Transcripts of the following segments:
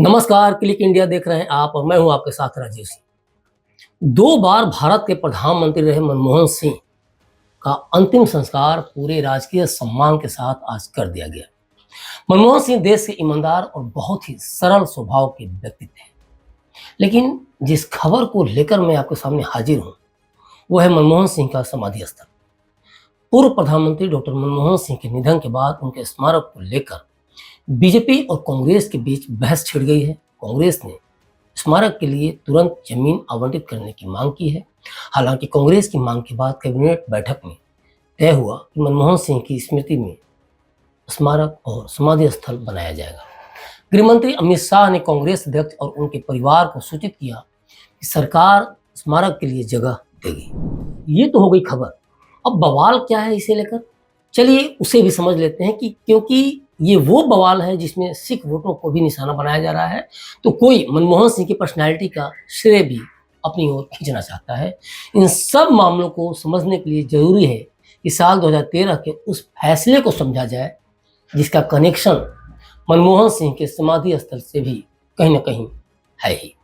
नमस्कार, click India देख रहे हैं आप और मैं हूं आपके साथ राजीव सिंह। 2 बार भारत के प्रधानमंत्री रहे मनमोहन सिंह का अंतिम संस्कार पूरे राजकीय सम्मान के साथ आज कर दिया गया। मनमोहन सिंह देश के ईमानदार और बहुत ही सरल स्वभाव के व्यक्ति थे, लेकिन जिस खबर को लेकर मैं आपके सामने हाजिर हूं वो है मनमोहन सिंह का समाधि स्थल। पूर्व प्रधानमंत्री डॉक्टर मनमोहन सिंह के निधन के बाद उनके स्मारक को लेकर बीजेपी और कांग्रेस के बीच बहस छिड़ गई है। कांग्रेस ने स्मारक के लिए तुरंत जमीन आवंटित करने की मांग की है। हालांकि कांग्रेस की मांग के बाद कैबिनेट बैठक में तय हुआ कि मनमोहन सिंह की स्मृति में स्मारक और समाधि स्थल बनाया जाएगा। गृह मंत्री अमित शाह ने कांग्रेस अध्यक्ष और उनके परिवार को सूचित किया कि सरकार स्मारक के लिए जगह देगी। ये तो हो गई खबर। अब बवाल क्या है इसे लेकर, चलिए उसे भी समझ लेते हैं। कि क्योंकि ये वो बवाल है जिसमें सिख वोटों को भी निशाना बनाया जा रहा है, तो कोई मनमोहन सिंह की पर्सनैलिटी का श्रेय भी अपनी ओर खींचना चाहता है। इन सब मामलों को समझने के लिए जरूरी है कि साल 2013 के उस फैसले को समझा जाए जिसका कनेक्शन मनमोहन सिंह के समाधि स्थल से भी कहीं ना कहीं है ही।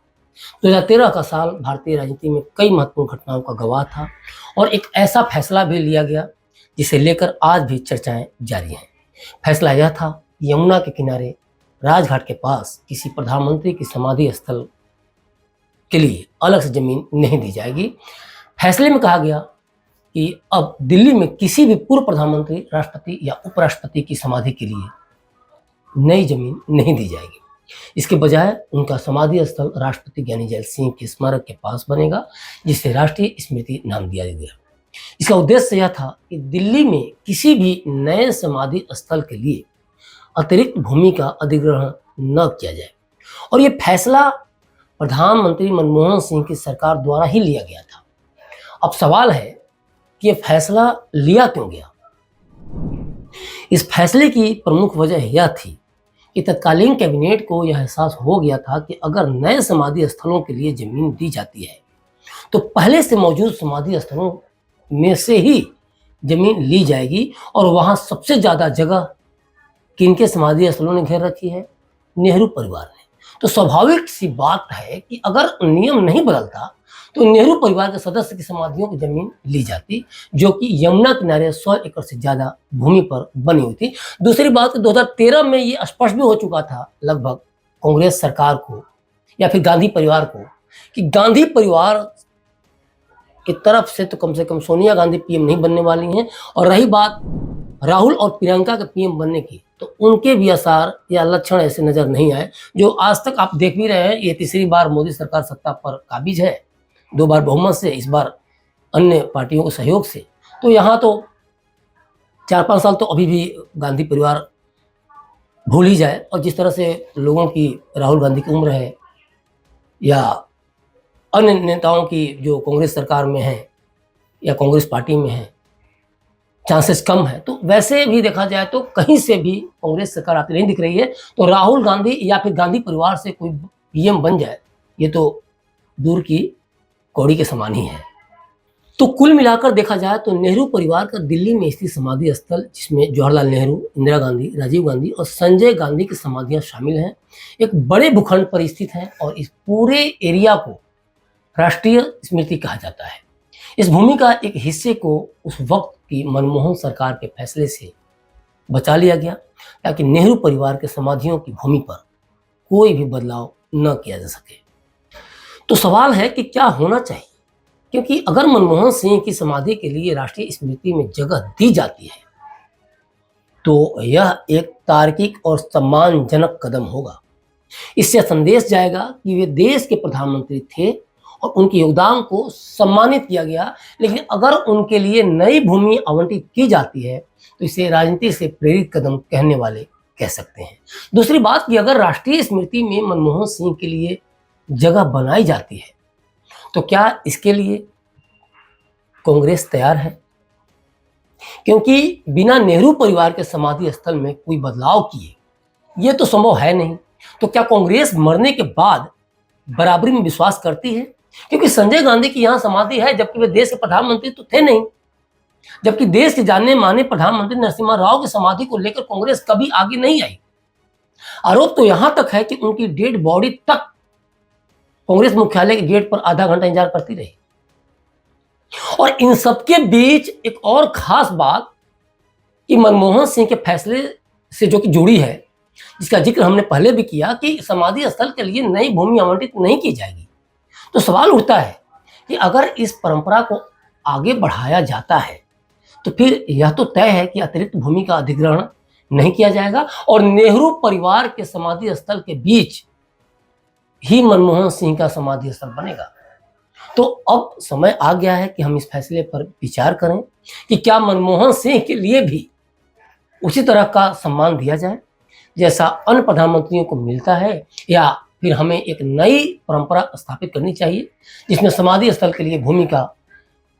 2013 का साल भारतीय राजनीति में कई महत्वपूर्ण घटनाओं का गवाह था और एक ऐसा फैसला भी लिया गया जिसे लेकर आज भी चर्चाएं जारी हैं। फैसला यह था कि यमुना के किनारे राजघाट के पास किसी प्रधानमंत्री की समाधि स्थल के लिए अलग से जमीन नहीं दी जाएगी। फैसले में कहा गया कि अब दिल्ली में किसी भी पूर्व प्रधानमंत्री, राष्ट्रपति या उपराष्ट्रपति की समाधि के लिए नई जमीन नहीं दी जाएगी। इसके बजाय उनका समाधि स्थल राष्ट्रपति ज्ञानी जैल सिंह के स्मारक के पास बनेगा, जिसे राष्ट्रीय स्मृति नाम दिया गया। इसका उद्देश्य यह था कि दिल्ली में किसी भी नए समाधि स्थल के लिए अतिरिक्त भूमि का अधिग्रहण न किया जाए। और ये फैसला प्रधानमंत्री मनमोहन सिंह की सरकार द्वारा ही लिया गया था। अब सवाल है कि ये फैसला लिया क्यों गया। इस फैसले की प्रमुख वजह यह थी कि तत्कालीन कैबिनेट को यह एहसास हो गया था कि अगर नए समाधि स्थलों के लिए जमीन दी जाती है तो पहले से मौजूद समाधि स्थलों में से ही जमीन ली जाएगी। और वहां सबसे ज्यादा जगह किनके समाधि स्थलों ने घेर रखी है? नेहरू परिवार ने। तो स्वाभाविक सी बात है कि अगर नियम नहीं बदलता तो नेहरू परिवार के सदस्य की समाधियों की जमीन ली जाती, जो कि यमुना किनारे 100 एकड़ से ज्यादा भूमि पर बनी हुई थी। दूसरी बात, 2013 में ये स्पष्ट भी हो चुका था लगभग कांग्रेस सरकार को या फिर गांधी परिवार को कि गांधी परिवार की तरफ से तो कम से कम सोनिया गांधी पीएम नहीं बनने वाली हैं। और रही बात राहुल और प्रियंका के पीएम बनने की, तो उनके भी आसार या लक्षण ऐसे नजर नहीं आए। जो आज तक आप देख भी रहे हैं, ये तीसरी बार मोदी सरकार सत्ता पर काबिज है, 2 बार बहुमत से, इस बार अन्य पार्टियों के सहयोग से। तो यहाँ तो 4-5 साल तो अभी भी गांधी परिवार भूल ही जाए। और जिस तरह से लोगों की राहुल गांधी की उम्र है या अन्य नेताओं की जो कांग्रेस सरकार में है या कांग्रेस पार्टी में है, चांसेस कम है। तो वैसे भी देखा जाए तो कहीं से भी कांग्रेस सरकार आती नहीं दिख रही है। तो राहुल गांधी या फिर गांधी परिवार से कोई पीएम बन जाए, ये तो दूर की कौड़ी के समान ही है। तो कुल मिलाकर देखा जाए तो नेहरू परिवार का दिल्ली में स्थित समाधि स्थल, जिसमें जवाहरलाल नेहरू, इंदिरा गांधी, राजीव गांधी और संजय गांधी की समाधियां शामिल हैं, एक बड़े भूखंड पर स्थित है और इस पूरे एरिया को राष्ट्रीय स्मृति कहा जाता है। इस भूमि का एक हिस्से को उस वक्त की मनमोहन सरकार के फैसले से बचा लिया गया ताकि नेहरू परिवार के समाधियों की भूमि पर कोई भी बदलाव न किया जा सके। तो सवाल है कि क्या होना चाहिए, क्योंकि अगर मनमोहन सिंह की समाधि के लिए राष्ट्रीय स्मृति में जगह दी जाती है तो यह एक तार्किक और सम्मानजनक कदम होगा। इससे संदेश जाएगा कि वे देश के प्रधानमंत्री थे और उनके योगदान को सम्मानित किया गया। लेकिन अगर उनके लिए नई भूमि आवंटित की जाती है तो इसे राजनीति से प्रेरित कदम कहने वाले कह सकते हैं। दूसरी बात कि अगर राष्ट्रीय स्मृति में मनमोहन सिंह के लिए जगह बनाई जाती है तो क्या इसके लिए कांग्रेस तैयार है? क्योंकि बिना नेहरू परिवार के समाधि स्थल में कोई बदलाव किए ये तो संभव है नहीं। तो क्या कांग्रेस मरने के बाद बराबरी में विश्वास करती है? क्योंकि संजय गांधी की यहाँ समाधि है, जबकि वे देश के प्रधानमंत्री तो थे नहीं। जबकि देश के जाने माने प्रधानमंत्री नरसिम्हा राव की समाधि को लेकर कांग्रेस कभी आगे नहीं आई। आरोप तो यहां तक है कि उनकी डेड बॉडी तक कांग्रेस मुख्यालय के गेट पर आधा घंटा इंतजार करती रही। और इन सबके बीच एक और खास बात कि मनमोहन सिंह के फैसले से जो कि जुड़ी है, जिसका जिक्र हमने पहले भी किया कि समाधि स्थल के लिए नई भूमि आवंटित नहीं की जाएगी। तो सवाल उठता है कि अगर इस परंपरा को आगे बढ़ाया जाता है तो फिर यह तो तय है कि अतिरिक्त भूमि का अधिग्रहण नहीं किया जाएगा और नेहरू परिवार के समाधि स्थल के बीच ही मनमोहन सिंह का समाधि स्थल बनेगा। तो अब समय आ गया है कि हम इस फैसले पर विचार करें कि क्या मनमोहन सिंह के लिए भी उसी तरह का सम्मान दिया जाए जैसा अन्य प्रधानमंत्रियों को मिलता है, या फिर हमें एक नई परंपरा स्थापित करनी चाहिए जिसमें समाधि स्थल के लिए भूमि का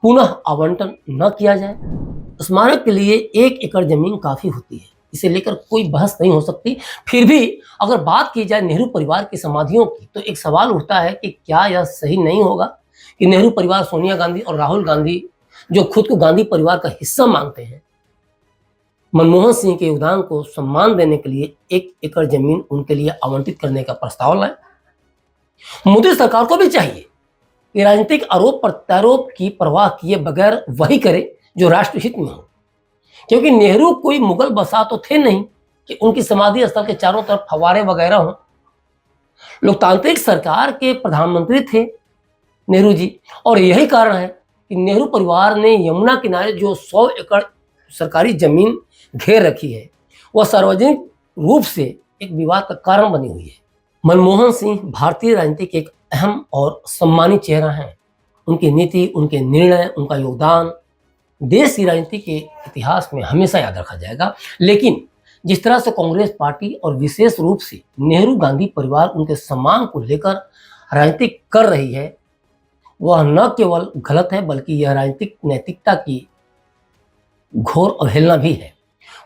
पुनः आवंटन न किया जाए। स्मारक के लिए 1 एकड़ जमीन काफी होती है, इसे लेकर कोई बहस नहीं हो सकती। फिर भी अगर बात की जाए नेहरू परिवार की समाधियों की, तो एक सवाल उठता है कि क्या यह सही नहीं होगा कि नेहरू परिवार सोनिया गांधी और राहुल गांधी, जो खुद को गांधी परिवार का हिस्सा मानते हैं, मनमोहन सिंह के योगदान को सम्मान देने के लिए 1 एकड़ जमीन उनके लिए आवंटित करने का प्रस्ताव लाए। मोदी सरकार को भी चाहिए कि राजनीतिक आरोप प्रत्यारोप की परवाह किए बगैर वही करे जो राष्ट्र हित में हो, क्योंकि नेहरू कोई मुगल बसा तो थे नहीं कि उनकी समाधि स्थल के चारों तरफ फव्वारे वगैरह हों। लोकतांत्रिक सरकार के प्रधानमंत्री थे नेहरू जी, और यही कारण है कि नेहरू परिवार ने यमुना किनारे जो 100 एकड़ सरकारी जमीन घेर रखी है, वह सार्वजनिक रूप से एक विवाद का कारण बनी हुई है। मनमोहन सिंह भारतीय राजनीति के एक अहम और सम्मानित चेहरा हैं। उनकी नीति, उनके निर्णय, उनका योगदान देश की राजनीति के इतिहास में हमेशा याद रखा जाएगा। लेकिन जिस तरह से कांग्रेस पार्टी और विशेष रूप से नेहरू गांधी परिवार उनके सम्मान को लेकर राजनीति कर रही है, वह न केवल गलत है बल्कि यह राजनीतिक नैतिकता की घोर अवहेलना भी है।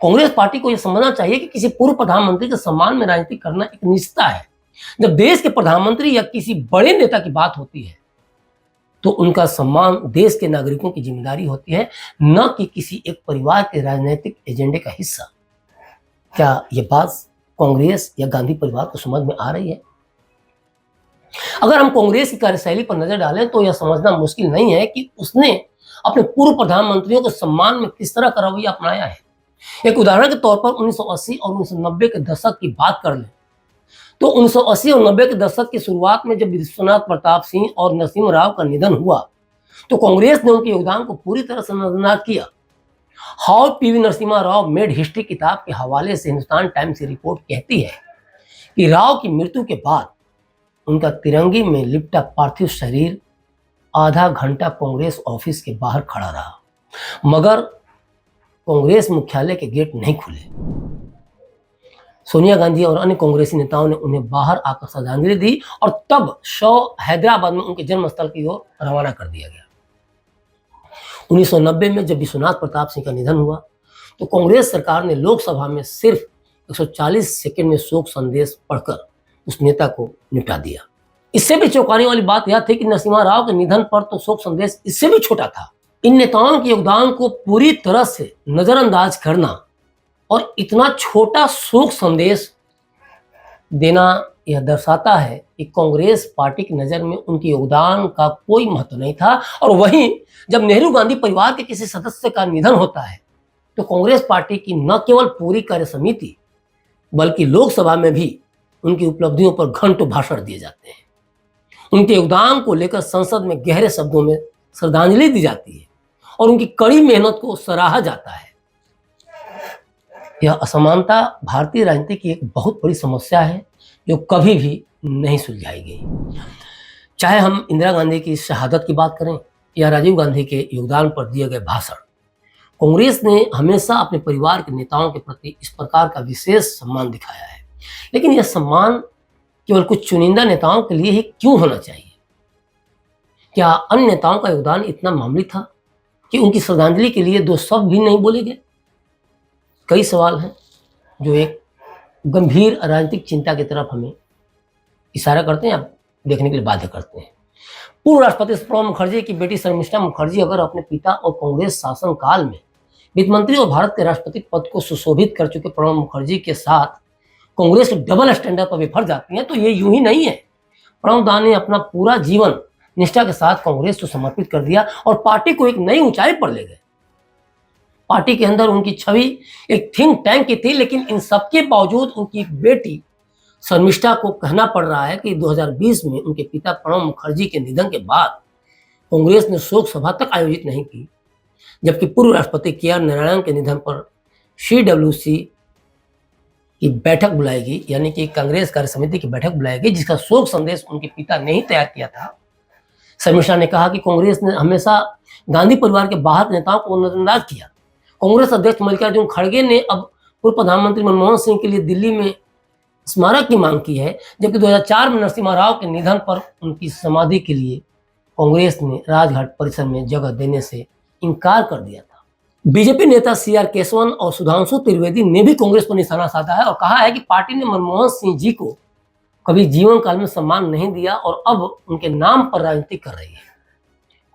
कांग्रेस पार्टी को यह समझना चाहिए कि किसी पूर्व प्रधानमंत्री के सम्मान में राजनीति करना एक निश्चितता है। जब देश के प्रधानमंत्री या किसी बड़े नेता की बात होती है तो उनका सम्मान देश के नागरिकों की जिम्मेदारी होती है, न कि किसी एक परिवार के राजनीतिक एजेंडे का हिस्सा। क्या यह बात कांग्रेस या गांधी परिवार को समझ में आ रही है? अगर हम कांग्रेस की कार्यशैली पर नजर डालें तो यह समझना मुश्किल नहीं है कि उसने अपने पूर्व प्रधानमंत्रियों के सम्मान में किस तरह का रवैया अपनाया है। एक उदाहरण के तौर पर 1980 और 1990 के दशक की बात कर लें तो 1980 और 90 के दशक की शुरुआत में जब विश्वनाथ प्रताप सिंह और नरसिम्हा राव का निधन हुआ तो कांग्रेस ने उनके योगदान को पूरी तरह से नजरअंदाज किया। How PV Narasimha Rao made history किताब के हवाले से हिंदुस्तान टाइम्स की रिपोर्ट कहती है कि राव की मृत्यु के बाद उनका तिरंगे में लिपटा पार्थिव शरीर आधा घंटा कांग्रेस ऑफिस के बाहर खड़ा रहा, मगर कांग्रेस मुख्यालय के गेट नहीं खुले। सोनिया गांधी और अन्य कांग्रेसी नेताओं ने उन्हें बाहर आकर श्रद्धांजलि दी और तब शव हैदराबाद में उनके जन्मस्थल की ओर रवाना कर दिया गया। 1990 में जब विश्वनाथ प्रताप सिंह का निधन हुआ तो कांग्रेस सरकार ने लोकसभा में सिर्फ 140 सेकंड में शोक संदेश पढ़कर उस नेता को निपटा दिया। इससे भी चौंकाने वाली बात यह थी कि नरसिम्हा राव के निधन पर तो शोक संदेश इससे भी छोटा था। इन नेताओं के योगदान को पूरी तरह से नजरअंदाज करना और इतना छोटा शोक संदेश देना यह दर्शाता है कि कांग्रेस पार्टी की नज़र में उनके योगदान का कोई महत्व नहीं था। और वहीं जब नेहरू गांधी परिवार के किसी सदस्य का निधन होता है तो कांग्रेस पार्टी की न केवल पूरी कार्य समिति बल्कि लोकसभा में भी उनकी उपलब्धियों पर घंटों भाषण दिए जाते हैं। उनके योगदान को लेकर संसद में गहरे शब्दों में श्रद्धांजलि दी जाती है और उनकी कड़ी मेहनत को सराहा जाता है। यह असमानता भारतीय राजनीति की एक बहुत बड़ी समस्या है जो कभी भी नहीं सुलझाई गई। चाहे हम इंदिरा गांधी की शहादत की बात करें या राजीव गांधी के योगदान पर दिए गए भाषण, कांग्रेस ने हमेशा अपने परिवार के नेताओं के प्रति इस प्रकार का विशेष सम्मान दिखाया है। लेकिन यह सम्मान केवल कुछ चुनिंदा नेताओं के लिए ही क्यों होना चाहिए? क्या अन्य नेताओं का योगदान इतना मामूली था कि उनकी श्रद्धांजलि के लिए दो शब्द भी नहीं बोले गए? कई सवाल हैं जो एक गंभीर राजनीतिक चिंता की तरफ हमें इशारा करते हैं, आप देखने के लिए बाध्य करते हैं। पूर्व राष्ट्रपति प्रणब मुखर्जी की बेटी शर्मिष्ठा मुखर्जी अगर अपने पिता और कांग्रेस शासन काल में वित्त मंत्री और भारत के राष्ट्रपति पद को सुशोभित कर चुके प्रणब मुखर्जी के साथ कांग्रेस के डबल स्टैंडर्ड पर विफल जाती हैं तो ये यूं ही नहीं है। प्रणब दा ने अपना पूरा जीवन निष्ठा के साथ कांग्रेस को समर्पित कर दिया और पार्टी को एक नई ऊंचाई पर ले गए। पार्टी के अंदर उनकी छवि एक थिंक टैंक की थी, लेकिन इन सबके बावजूद उनकी बेटी शर्मिष्ठा को कहना पड़ रहा है कि 2020 में उनके पिता प्रणब मुखर्जी के निधन के बाद कांग्रेस ने शोक सभा तक आयोजित नहीं की, जबकि पूर्व राष्ट्रपति के आर नारायण के निधन पर CWC की बैठक बुलाएगी, यानी कि कांग्रेस कार्य समिति की बैठक बुलाएगी, जिसका शोक संदेश उनके पिता ने ही तैयार किया था। शर्मिष्ठा ने कहा कि कांग्रेस ने हमेशा गांधी परिवार के बाहर के नेताओं को नजरअंदाज किया। कांग्रेस अध्यक्ष मल्लिकार्जुन खड़गे ने अब पूर्व प्रधानमंत्री मनमोहन सिंह के लिए दिल्ली में स्मारक की मांग की है, जबकि 2004 में नरसिम्हा राव के निधन पर उनकी समाधि के लिए कांग्रेस ने राजघाट परिसर में जगह देने से इनकार कर दिया था। बीजेपी नेता CR केशवन और सुधांशु त्रिवेदी ने भी कांग्रेस पर निशाना साधा है और कहा है कि पार्टी ने मनमोहन सिंह जी को कभी जीवन काल में सम्मान नहीं दिया और अब उनके नाम पर राजनीति कर रही है।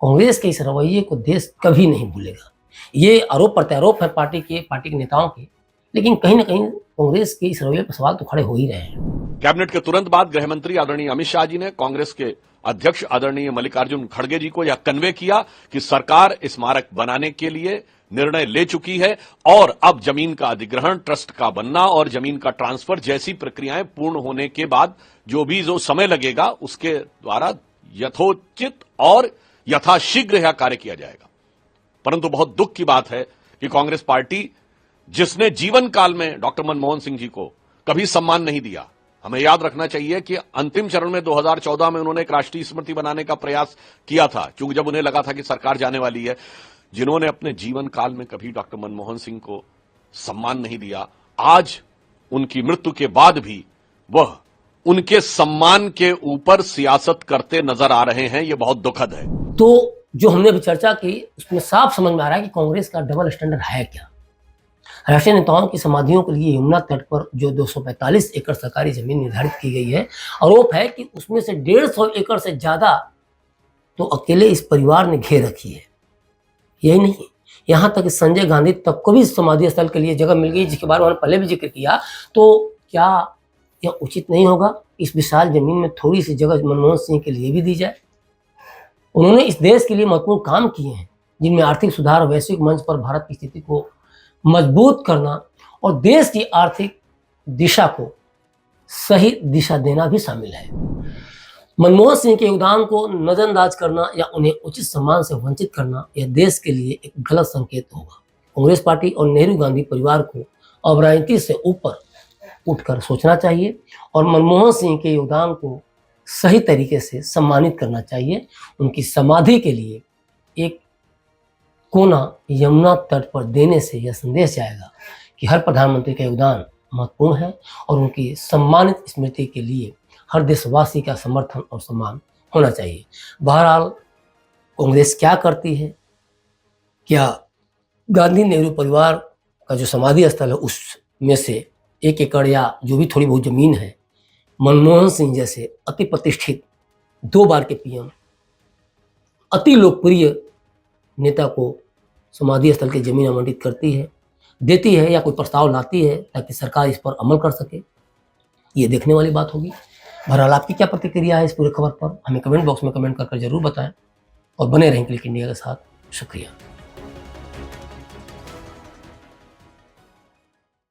कांग्रेस के इस रवैये को देश कभी नहीं भूलेगा। ये आरोप प्रत्यारोप है पार्टी के नेताओं के, लेकिन कहीं ना कहीं कांग्रेस के इस रवैये पर सवाल तो खड़े हो ही रहे हैं। कैबिनेट के तुरंत बाद गृह मंत्री आदरणीय अमित शाह जी ने कांग्रेस के अध्यक्ष आदरणीय मल्लिकार्जुन खड़गे जी को यह कन्वे किया कि सरकार स्मारक बनाने के लिए निर्णय ले चुकी है और अब जमीन का अधिग्रहण, ट्रस्ट का बनना और जमीन का ट्रांसफर जैसी प्रक्रियाएं पूर्ण होने के बाद जो समय लगेगा उसके द्वारा यथोचित और यथाशीघ्र यह कार्य किया जाएगा। परंतु बहुत दुख की बात है कि कांग्रेस पार्टी, जिसने जीवन काल में डॉक्टर मनमोहन सिंह जी को कभी सम्मान नहीं दिया, हमें याद रखना चाहिए कि अंतिम चरण में 2014 में उन्होंने एक राष्ट्रीय स्मृति बनाने का प्रयास किया था, क्योंकि जब उन्हें लगा था कि सरकार जाने वाली है। जिन्होंने अपने जीवन काल में कभी डॉक्टर मनमोहन सिंह को सम्मान नहीं दिया, आज उनकी मृत्यु के बाद भी वह उनके सम्मान के ऊपर सियासत करते नजर आ रहे हैं। यह बहुत दुखद है। तो जो हमने अभी चर्चा की उसमें साफ समझ में आ रहा है कि कांग्रेस का डबल स्टैंडर्ड है क्या। राष्ट्रीय नेताओं की समाधियों के लिए यमुना तट पर जो 245 एकड़ सरकारी जमीन निर्धारित की गई है, आरोप है कि उसमें से 150 एकड़ से ज्यादा तो अकेले इस परिवार ने घेर रखी है। यही नहीं, यहां तक कि संजय गांधी तक को भी समाधि स्थल के लिए जगह मिल गई, जिसके बारे में हमने पहले भी जिक्र किया। तो क्या यह उचित नहीं होगा इस विशाल जमीन में थोड़ी सी जगह मनमोहन सिंह के लिए भी दी जाए? उन्होंने इस देश के लिए महत्वपूर्ण काम किए हैं, जिनमें आर्थिक सुधार, वैश्विक मंच पर भारत की स्थिति को मजबूत करना और देश की आर्थिक दिशा को सही दिशा देना भी शामिल है। मनमोहन सिंह के योगदान को नजरअंदाज करना या उन्हें उचित सम्मान से वंचित करना यह देश के लिए एक गलत संकेत होगा। कांग्रेस पार्टी और नेहरू गांधी परिवार को अब राजनीति से ऊपर उठकर सोचना चाहिए और मनमोहन सिंह के योगदान को सही तरीके से सम्मानित करना चाहिए। उनकी समाधि के लिए एक कोना यमुना तट पर देने से यह संदेश जाएगा कि हर प्रधानमंत्री का योगदान महत्वपूर्ण है और उनकी सम्मानित स्मृति के लिए हर देशवासी का समर्थन और सम्मान होना चाहिए। बहरहाल कांग्रेस क्या करती है, क्या गांधी नेहरू परिवार का जो समाधि स्थल है उसमें से 1 एकड़ या जो भी थोड़ी बहुत जमीन है मनमोहन सिंह जैसे अति प्रतिष्ठित 2 बार के PM, अति लोकप्रिय नेता को समाधि स्थल की जमीन आवंटित करती है, देती है या कोई प्रस्ताव लाती है ताकि सरकार इस पर अमल कर सके? ये देखने वाली बात होगी। बहरहाल आपकी क्या प्रतिक्रिया है इस पूरी खबर पर, हमें कमेंट बॉक्स में कमेंट कर जरूर बताएं और बने रहें क्लिक इंडिया के साथ। शुक्रिया।